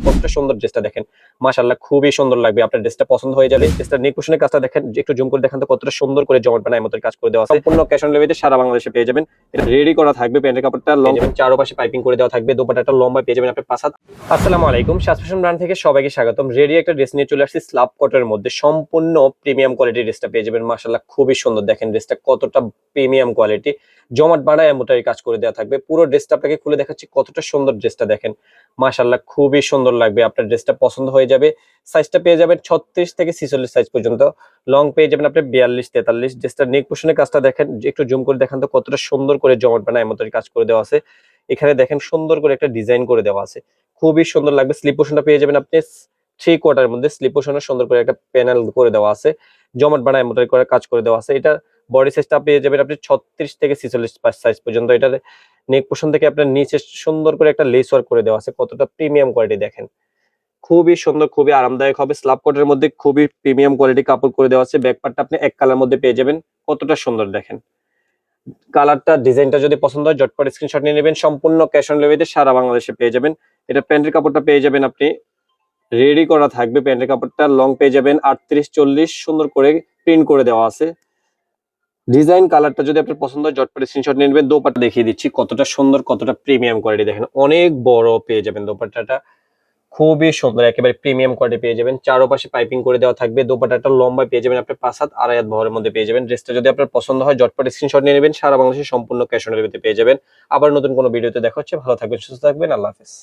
কতটা সুন্দর ড্রেসটা দেখেন, মাশাআল্লাহ খুবই সুন্দর লাগবে। আপনার ড্রেসটা পছন্দ হয়ে যাবে। ড্রেসটার নেক পোর্শনের কাজটা দেখেন, একটু জুম করে দেখান তো কতটা সুন্দর করে জমাট বানায় মতো কাজ করে দেওয়া আছে। সম্পূর্ণ ক্যাশ অন ডেলিভারিতে সারা বাংলাদেশে পেয়ে যাবেন। এটা রেডি করা থাকবে, প্যান্টের কাপড়টা লং যাবেন, চারপাশে পাইপিং করে দেওয়া থাকবে, দোপাট্টাটা লম্বা পেয়ে যাবেন আপনি 5 হাত। আসসালামু আলাইকুম, সাজ ফ্যাশন ব্র্যান্ড থেকে সবাইকে স্বাগতম। রেডি একটা ড্রেস নিয়ে চলে আসছি স্লাব কটনের মধ্যে, সম্পূর্ণ প্রিমিয়াম কোয়ালিটির ড্রেসটা পেয়ে যাবেন। মাশাআল্লাহ খুবই সুন্দর, দেখেন ড্রেসটা কতটা প্রিমিয়াম কোয়ালিটি, জমাট বানায় এমনটাই কাজ করে দেওয়া থাকবে। পুরো ড্রেসটা আপনাকে খুলে দেখাচ্ছি, কতটা সুন্দর ড্রেসটা দেখেন, মাশাআল্লাহ খুবই সুন্দর লাগবে। আপনার ড্রেসটা পছন্দ হয়ে যাবে। সাইজটা পেয়ে যাবেন 36 থেকে 46 সাইজ পর্যন্ত, লং পেয়ে যাবেন আপনি 42 43। ড্রেসটার নেক পোর্শনের কাজটা দেখেন, একটু জুম করে দেখান তো কতটা সুন্দর করে জমাট বানায় এমনটাই কাজ করে দেওয়া আছে। এখানে দেখেন সুন্দর করে একটা ডিজাইন করে দেওয়া আছে, খুবই সুন্দর লাগবে। স্লিপ পোর্শনটা পেয়ে যাবেন আপনি 3/4 মধ্যে, স্লিপ পোর্শনে সুন্দর করে একটা প্যানেল করে দেওয়া আছে, জমাট বানায় এমনটাই করে কাজ করে দেওয়া আছে। এটা বডি সাইজটা পেয়ে যাবেন আপনি 36 থেকে 46 সাইজ পর্যন্ত। এটার নেক পোর্শন থেকে আপনার নিচে সুন্দর করে একটা লেস ওয়ার্ক করে দেওয়া আছে, কতটা প্রিমিয়াম কোয়ালিটি দেখেন, খুবই সুন্দর, খুবই আরামদায়ক হবে। স্লাব কোটের মধ্যে খুবই প্রিমিয়াম কোয়ালিটি কাপড় করে দেওয়া আছে। ব্যাক পার্টটা আপনি এক কালার মধ্যে পেয়ে যাবেন, কতটা সুন্দর দেখেন। কালারটা ডিজাইনটা যদি পছন্দ হয় ঝটপট স্ক্রিনশট নিয়ে নেবেন। সম্পূর্ণ ক্যাশ অন ডেলিভারিতে সারা বাংলাদেশে পেয়ে যাবেন। এটা প্যান্টের কাপড়টা পেয়ে যাবেন আপনি রেডি করা থাকবে, প্যান্টের কাপড়টা লং পেয়ে যাবেন 38 40, সুন্দর করে প্রিন্ট করে দেওয়া আছে। ডিজাইন কালারটা যদি আপনার পছন্দ হয় ঝটপট স্ক্রিনশট নিয়ে নেবেন। দোপাট্টা দেখিয়ে দিচ্ছি কতটা সুন্দর, কতটা প্রিমিয়াম কোয়ালিটি দেখেন, অনেক বড় পেয়ে যাবেন দোপাট্টাটা, খুবই সুন্দর, একেবারে প্রিমিয়াম কোয়ালিটি পেয়ে যাবেন। চারপাশে পাইপিং করে দেওয়া থাকবে, দোপাট্টাটা লম্বা পেয়ে যাবেন আপনি 5 হাত 2.5 হাত বহরের মধ্যে পেয়ে যাবেন। ড্রেসটা যদি আপনার পছন্দ হয় ঝটপট স্ক্রিনশট নিয়ে নেবেন। সারা বাংলাদেশে সম্পূর্ণ ক্যাশ অন ডেলিভারিতে পেয়ে যাবেন। আবার নতুন কোনো ভিডিওতে দেখা হচ্ছে, ভালো থাকবেন, সুস্থ থাকবেন, আল্লাহ হাফেজ।